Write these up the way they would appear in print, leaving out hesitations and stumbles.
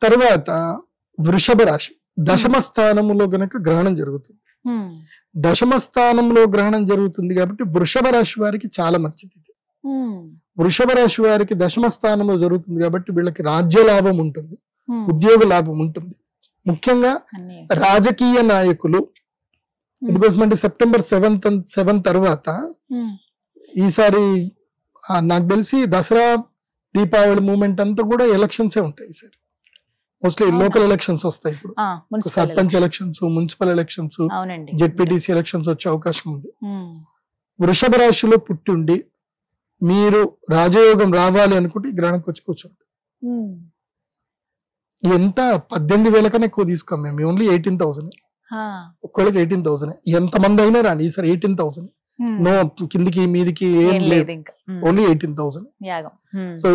తర్వాత వృషభ రాశి దశమ స్థానంలో గనక గ్రహణం జరుగుతుంది. దశమ స్థానంలో గ్రహణం జరుగుతుంది కాబట్టి వృషభ రాశి వారికి చాలా మంచిది. వృషభ రాశి వారికి దశమ స్థానంలో జరుగుతుంది కాబట్టి వీళ్ళకి రాజ్య లాభం ఉంటుంది, ఉద్యోగ లాభం ఉంటుంది. ముఖ్యంగా రాజకీయ నాయకులు ఎందుకోసమంటే సెప్టెంబర్ 7 తర్వాత ఈసారి నాకు తెలిసి దసరా దీపావళి మూమెంట్ అంతా కూడా ఎలక్షన్సే ఉంటాయి ఈసారి. మోస్ట్లీ లోకల్ ఎలక్షన్స్ వస్తాయి. ఇప్పుడు sarpanch elections, municipal elections, ZPTC elections వచ్చే అవకాశం ఉంది. వృషభ రాశిలో పుట్టి ఉండి మీరు రాజయోగం రావాలి అనుకుంటే ఈ గ్రహణంకి వచ్చి కూర్చోండి. ఎంత 18,000 కన్నా ఎక్కువ తీసుకోం మేము, ఓన్లీ 18,000. ఒక్కళ్ళకి 18,000. ఎంతమంది అయినా రాండి ఈసారి 18,000. నో కిందికి మీదికి ఏం లేదు, ఓన్లీ 18,000. సో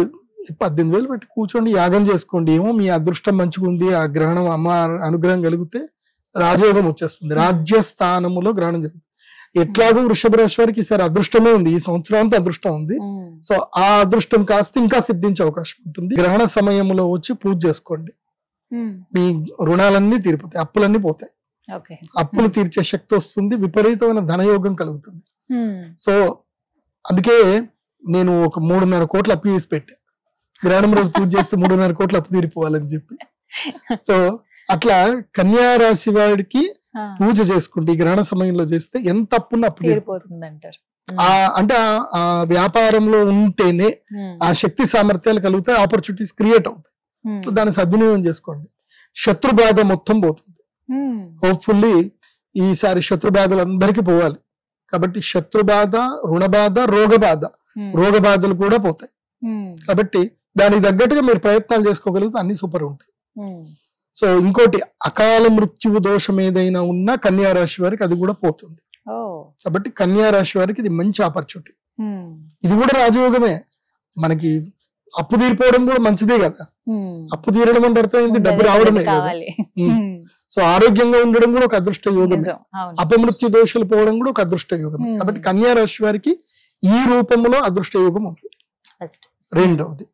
18,000 పెట్టి కూర్చోండి, యాగం చేసుకోండి. ఏమో మీ అదృష్టం మంచిగా ఉంది, ఆ గ్రహణం అమ్మ అనుగ్రహం కలిగితే రాజయోగం వచ్చేస్తుంది. రాజ్యస్థానములో గ్రహణం జరుగుతుంది. ఎట్లాగో వృషభ రాశి వారికి ఈసారి అదృష్టమే ఉంది, ఈ సంవత్సరం అంతా అదృష్టం ఉంది. సో ఆ అదృష్టం కాస్త ఇంకా సిద్ధించే అవకాశం ఉంటుంది. గ్రహణ సమయంలో వచ్చి పూజ చేసుకోండి, మీ రుణాలన్నీ తీరిపోతాయి, అప్పులన్నీ పోతాయి. అప్పులు తీర్చే శక్తి వస్తుంది, విపరీతమైన ధనయోగం కలుగుతుంది. సో అందుకే నేను ఒక 3.5 కోట్లు అప్పు చేసి పెట్టా, గ్రహణం రోజు పూజ చేస్తే 3.5 కోట్లు అప్పు తీరిపోవాలని చెప్పి. సో అట్లా కన్యా రాశి వాడికి పూజ చేసుకుంటే ఈ గ్రహణ సమయంలో చేస్తే ఎంత అప్పున్న అప్పు తీరిపోతుంది అంటారు. అంటే ఆ వ్యాపారంలో ఉంటేనే ఆ శక్తి సామర్థ్యాలు కలుగుతాయి, ఆపర్చునిటీస్ క్రియేట్ అవుతాయి. సో దాన్ని సద్వినియోగం చేసుకోండి. శత్రు బాధ మొత్తం పోతుంది. హోప్ఫుల్లీ ఈసారి శత్రు బాధలు అందరికీ పోవాలి కాబట్టి శత్రు బాధ, రుణ బాధ, రోగ బాధలు కూడా పోతాయి. కాబట్టి దానికి తగ్గట్టుగా మీరు ప్రయత్నాలు చేసుకోగలిగితే అన్ని సూపర్ ఉంటాయి. సో ఇంకోటి అకాల మృత్యువు దోషం ఏదైనా ఉన్నా కన్యా రాశి వారికి అది కూడా పోతుంది. కాబట్టి కన్యా రాశి వారికి ఇది మంచి ఆపర్చునిటీ. ఇది కూడా రాజయోగమే. మనకి అప్పు తీరిపోవడం కూడా మంచిదే కదా. అప్పు తీరడం అంటే అర్థమైంది డబ్బు రావడమే కదా. సో ఆరోగ్యంగా ఉండడం కూడా ఒక అదృష్ట యోగమే, అపమృత్యు దోషాలు పోవడం కూడా ఒక అదృష్ట యోగమే. కాబట్టి కన్యా రాశి వారికి ఈ రూపంలో అదృష్ట యోగం ఉంది. రెండవది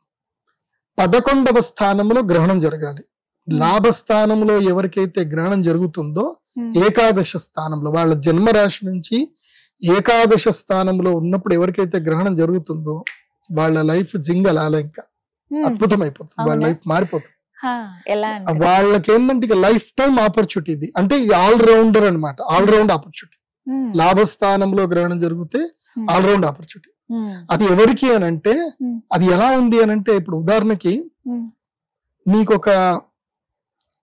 11వ స్థానంలో గ్రహణం జరగాలి. లాభస్థానంలో ఎవరికైతే గ్రహణం జరుగుతుందో ఏకాదశ స్థానంలో వాళ్ళ జన్మ రాశి నుంచి ఏకాదశ స్థానంలో ఉన్నప్పుడు ఎవరికైతే గ్రహణం జరుగుతుందో వాళ్ళ లైఫ్ జింగలాల ఇంకా అద్భుతం అయిపోతుంది, వాళ్ళ లైఫ్ మారిపోతుంది. వాళ్ళకి ఏంటంటే ఇక లైఫ్ టైం ఆపర్చునిటీ ఇది. అంటే ఆల్ రౌండర్ అనమాట, ఆల్ రౌండ్ ఆపర్చునిటీ. లాభస్థానంలో గ్రహణం జరిగితే ఆల్ రౌండ్ ఆపర్చునిటీ. అది ఎవరికి అని అంటే అది ఎలా ఉంది అని అంటే ఇప్పుడు ఉదాహరణకి మీకు ఒక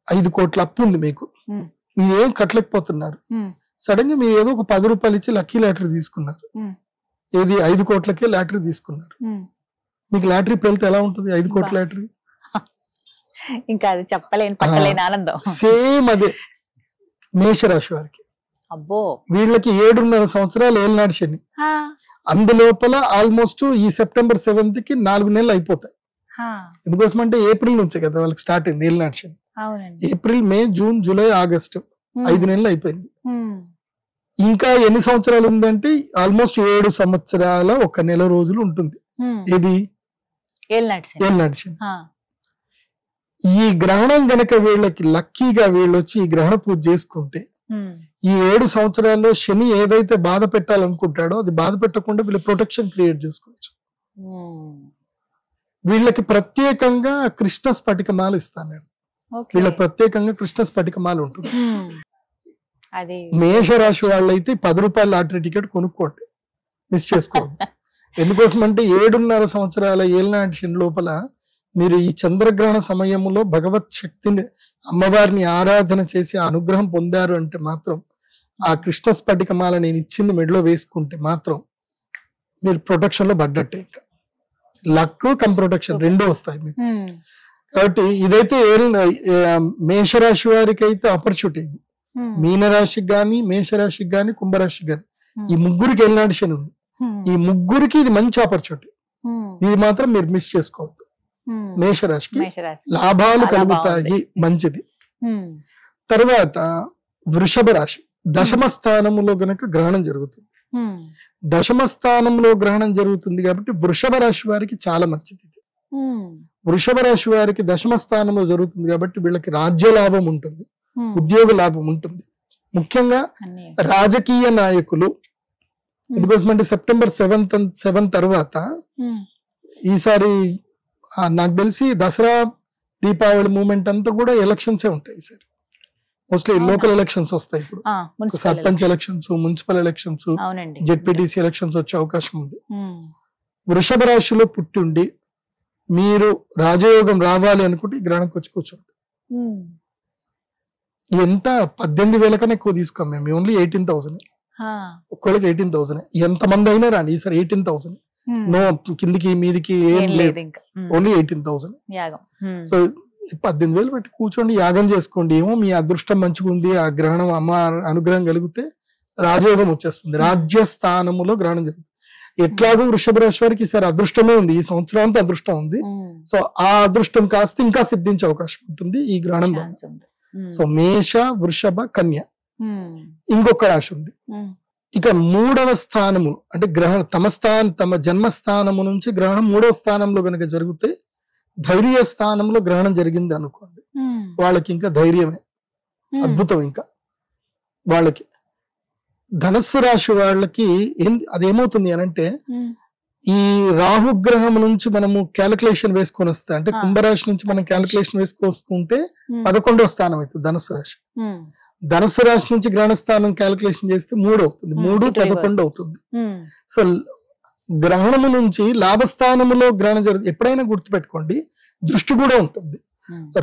5 కోట్ల అప్పు ఉంది, మీకు మీరు ఏం కట్టలేకపోతున్నారు. సడన్ గా మీరు ఏదో ఒక 10 రూపాయలు ఇచ్చి లక్కీ లాటరీ తీసుకున్నారు. ఏది 5 కోట్లకే లాటరీ తీసుకున్నారు. మీకు లాటరీ పేలితే ఎలా ఉంటుంది 5 కోట్ల లాటరీ? ఇంకా అది చెప్పలేని పట్టలేని ఆనందం. సేమ్ అదే మేషరాశి వారికి. అబ్బో, వీళ్ళకి 7.5 సంవత్సరాలు ఏలినాటి శని. అందులోపల ఆల్మోస్ట్ ఈ సెప్టెంబర్ 7th కి 4 నెలలు అయిపోతాయి. ఎందుకోసం అంటే ఏప్రిల్ నుంచే కదా వాళ్ళకి స్టార్ట్ అయింది ఏలినాటి శని. ఏప్రిల్, మే, జూన్, జూలై, ఆగస్టు 5 నెలలు అయిపోయింది. ఇంకా ఎన్ని సంవత్సరాలు ఉందంటే ఆల్మోస్ట్ 7 సంవత్సరాల 1 నెల రోజులు ఉంటుంది. ఇది ఏలినాటి శని. ఈ గ్రహణం గనక వీళ్ళకి లక్కీగా వీళ్ళు వచ్చి ఈ గ్రహణ పూజ చేసుకుంటే ఈ 7 సంవత్సరాల్లో శని ఏదైతే బాధ పెట్టాలనుకుంటాడో అది బాధ పెట్టకుండా వీళ్ళు ప్రొటెక్షన్ క్రియేట్ చేసుకోవచ్చు. వీళ్ళకి ప్రత్యేకంగా కృష్ణ స్ఫటికమాల ఇస్తాను నేను. వీళ్ళకి ప్రత్యేకంగా కృష్ణ స్ఫటికమాల ఉంటుంది. మేషరాశి వాళ్ళైతే 10 రూపాయల లాటరీ టికెట్ కొనుక్కోండి, మిస్ చేసుకోండి. ఎందుకోసం అంటే 7.5 సంవత్సరాల ఏలినాటి శని లోపల మీరు ఈ చంద్రగ్రహణ సమయంలో భగవత్ శక్తిని, అమ్మవారిని ఆరాధన చేసి అనుగ్రహం పొందారు అంటే మాత్రం ఆ కృష్ణ స్ఫటికమాల నేను ఇచ్చింది మెడలో వేసుకుంటే మాత్రం మీరు ప్రొటెక్షన్ లో పడ్డట్టే. ఇంకా లక్ కమ్ ప్రొటెక్షన్ రెండూ వస్తాయి మీకు. కాబట్టి ఇదైతే మేషరాశి వారికి అయితే ఆపర్చునిటీ ఇది. మీనరాశికి గాని, మేషరాశికి గాని, కుంభరాశికి గాని ఈ ముగ్గురికి ఏలినాటి శని ఉంది. ఈ ముగ్గురికి ఇది మంచి ఆపర్చునిటీ. ఇది మాత్రం మీరు మిస్ చేసుకోవద్దు. మేషరాశికి లాభాలు కలుగుతాయి, మంచిది. తర్వాత వృషభ రాశి దశమ స్థానంలో గనక గ్రహణం జరుగుతుంది. దశమ స్థానంలో గ్రహణం జరుగుతుంది కాబట్టి వృషభ రాశి వారికి చాలా మంచిది. వృషభ రాశి వారికి దశమ స్థానంలో జరుగుతుంది కాబట్టి వీళ్ళకి రాజ్య లాభం ఉంటుంది, ఉద్యోగ లాభం ఉంటుంది. ముఖ్యంగా రాజకీయ నాయకులు ఎందుకోసమంటే సెప్టెంబర్ 7 తర్వాత ఈసారి నాకు తెలిసి దసరా దీపావళి మూమెంట్ అంతా కూడా ఎలక్షన్సే ఉంటాయి సార్. మోస్ట్లీ లోకల్ ఎలక్షన్స్ వస్తాయి. ఇప్పుడు sarpanch elections, municipal elections, ZPTC elections వచ్చే అవకాశం ఉంది. వృషభ రాశిలో పుట్టి ఉండి మీరు రాజయోగం రావాలి అనుకుంటే ఈ గ్రహణంకి వచ్చి కూర్చోండి. ఎంత 18,000 కన్నా ఎక్కువ తీసుకోం మేము, ఓన్లీ 18,000. ఒక్కళ్ళకి 18,000. ఎంతమంది అయినా రాండి ఈసారి 18,000. నో కిందికి మీదికి ఏం లేదు, ఓన్లీ 18,000. సో 18,000 పెట్టి కూర్చోండి, యాగం చేసుకోండి. ఏమో మీ అదృష్టం మంచిగా ఉంది, ఆ గ్రహణం అమ్మ అనుగ్రహం కలిగితే రాజయోగం వచ్చేస్తుంది. రాజ్యస్థానములో గ్రహణం జరుగుతుంది. ఎట్లాగో వృషభ రాశి వారికి ఈసారి అదృష్టమే ఉంది, ఈ సంవత్సరం అంతా అదృష్టం ఉంది. సో ఆ అదృష్టం కాస్త ఇంకా సిద్ధించే అవకాశం ఉంటుంది ఈ గ్రహణం. సో మేష, వృషభ, కన్య ఇంకొక రాశి ఉంది. ఇక 3వ స్థానము అంటే గ్రహణం తమ జన్మస్థానము నుంచి గ్రహణం 3వ స్థానంలో గనక జరిగితే ధైర్య స్థానంలో గ్రహణం జరిగింది అనుకోండి, వాళ్ళకి ఇంకా ధైర్యమే, అద్భుతం. ఇంకా వాళ్ళకి ధనస్సు రాశి వాళ్ళకి అదేమవుతుంది అనంటే ఈ రాహుగ్రహం నుంచి మనము క్యాలిక్యులేషన్ వేసుకొని వస్తే, అంటే కుంభరాశి నుంచి మనం క్యాలిక్యులేషన్ వేసుకొస్తుంటే 11వ స్థానం అవుతుంది ధనుస్సు రాశి. ధనుస్సు రాశి నుంచి గ్రహణ స్థానం క్యాలిక్యులేషన్ చేస్తే 3 అవుతుంది, 3 11 అవుతుంది. సో గ్రహణము నుంచి లాభస్థానములో గ్రహణం జరుగుతుంది. ఎప్పుడైనా గుర్తుపెట్టుకోండి, దృష్టి కూడా ఉంటుంది.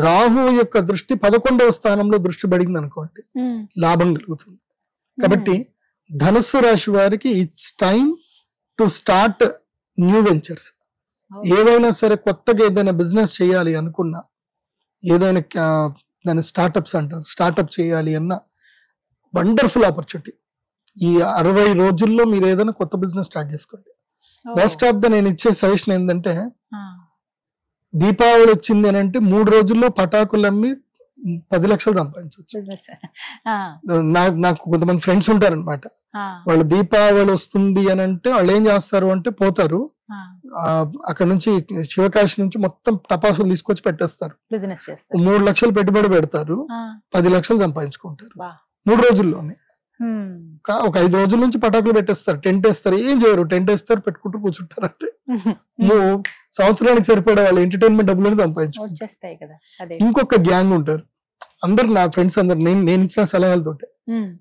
రాహు యొక్క దృష్టి 11వ స్థానంలో దృష్టి పడింది అనుకోండి, లాభం కలుగుతుంది. కాబట్టి ధనుస్సు రాశి వారికి it's time to start new ventures. ఏవైనా సరే కొత్తగా ఏదైనా బిజినెస్ చేయాలి అనుకున్నా, ఏదైనా దాని స్టార్టప్స్ అంటారు, స్టార్టప్ చేయాలి అన్న వండర్ఫుల్ ఆపర్చునిటీ. ఈ 60 రోజుల్లో మీరు ఏదైనా కొత్త బిజినెస్ స్టార్ట్ చేసుకోండి. మోస్ట్ ఆఫ్ ద నేను ఇచ్చే సజెషన్ ఏంటంటే, దీపావళి వచ్చింది అని అంటే 3 రోజుల్లో పటాకులు అమ్మి 10 లక్షలు సంపాదించవచ్చు. నాకు కొంతమంది ఫ్రెండ్స్ ఉంటారనమాట, వాళ్ళు దీపావళి వస్తుంది అని అంటే వాళ్ళు ఏం చేస్తారు అంటే పోతారు అక్కడ నుంచి శివకాశి నుంచి మొత్తం టపాసులు తీసుకొచ్చి పెట్టేస్తారు. 3 లక్షలు పెట్టుబడి పెడతారు, 10 లక్షలు సంపాదించుకుంటారు 3 రోజుల్లోనే. ఒక 5 రోజుల నుంచి పటాకులు పెట్టేస్తారు, టెంట్ వేస్తారు, ఏం చేయరు, టెంట్ వేస్తారు, పెట్టుకుంటూ కూర్చుంటారు అంతే. సంవత్సరానికి సరిపడే వాళ్ళ ఎంటర్టైన్మెంట్ డబ్బులను సంపాదించుకుంటారు. ఇంకొక గ్యాంగ్ ఉంటారు, అందరు నా ఫ్రెండ్స్ అందరు నేను ఇచ్చిన సలహాలతోటే.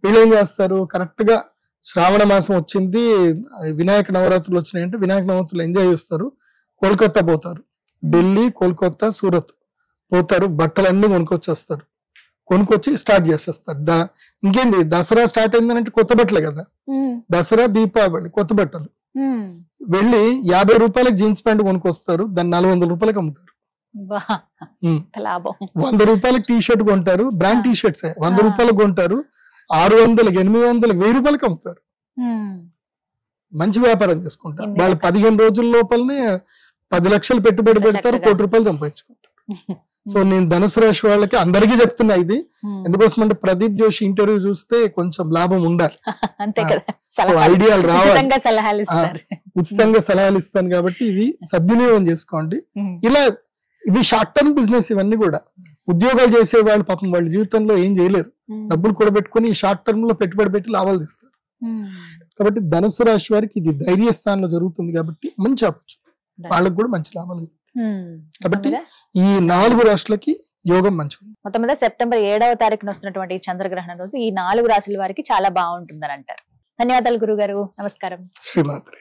వీళ్ళు ఏం చేస్తారు, కరెక్ట్ గా శ్రావణ మాసం వచ్చింది, వినాయక నవరాత్రులు వచ్చినాయంటే వినాయక నవరాత్రులు ఎంజాయ్ చేస్తారు, కోల్కతా పోతారు, ఢిల్లీ, కోల్కతా, సూరత్ పోతారు, బట్టలన్నీ కొనుక్కొచ్చేస్తారు, కొనుక్కొచ్చి స్టార్ట్ చేసేస్తారు. ఇంకేంది, దసరా స్టార్ట్ అయిందంటే కొత్త బట్టలే కదా, దసరా దీపావళి కొత్త బట్టలు. వెళ్ళి 50 రూపాయలకి జీన్స్ ప్యాంట్ కొనుక్కొస్తారు, దాన్ని 400 రూపాయలకి అమ్ముతారు. 100 రూపాయలకి టీ షర్ట్ కొంటారు, బ్రాండ్ టీ షర్ట్స్ 100 రూపాయలకు కొంటారు, 600, 800, 1000 రూపాయలకి అమ్ముతారు. మంచి వ్యాపారం చేసుకుంటారు వాళ్ళు. 15 రోజుల లోపలనే 10 లక్షలు పెట్టుబడి పెడతారు, 1 కోటి రూపాయలు సంపాదించుకుంటారు. సో నేను ధనుసు రాశి వాళ్ళకి అందరికీ చెప్తున్నా ఇది. ఎందుకోసం అంటే ప్రదీప్ జోషి ఇంటర్వ్యూ చూస్తే కొంచెం లాభం ఉండాలి, ఐడియాలు రావాలి, ఉచితంగా సలహాలు ఇస్తాను కాబట్టి ఇది సద్వినియోగం చేసుకోండి. ఇలా ఇవి షార్ట్ టర్మ్ బిజినెస్, ఇవన్నీ కూడా ఉద్యోగాలు చేసే వాళ్ళు పాపం వాళ్ళ జీవితంలో ఏం చేయలేరు, డబ్బులు కూడా పెట్టుకుని షార్ట్ టర్మ్ లో పెట్టుబడి పెట్టి లాభాలు తీస్తారు. కాబట్టి ధనుసు రాశి వారికి ఇది ధైర్య స్థానంలో జరుగుతుంది కాబట్టి మంచి ఆపచ్చు, వాళ్ళకి కూడా మంచి లాభాలు. కాబట్టి ఈ 4 రాశులకి యోగం మంచిది. మొత్తం మీద సెప్టెంబర్ 7వ తారీఖున వస్తున్నటువంటి చంద్రగ్రహణం రోజు ఈ 4 రాశుల వారికి చాలా బాగుంటుందని అంటారు. ధన్యవాదాలు గురుగారు, నమస్కారం. శ్రీమాత్రే.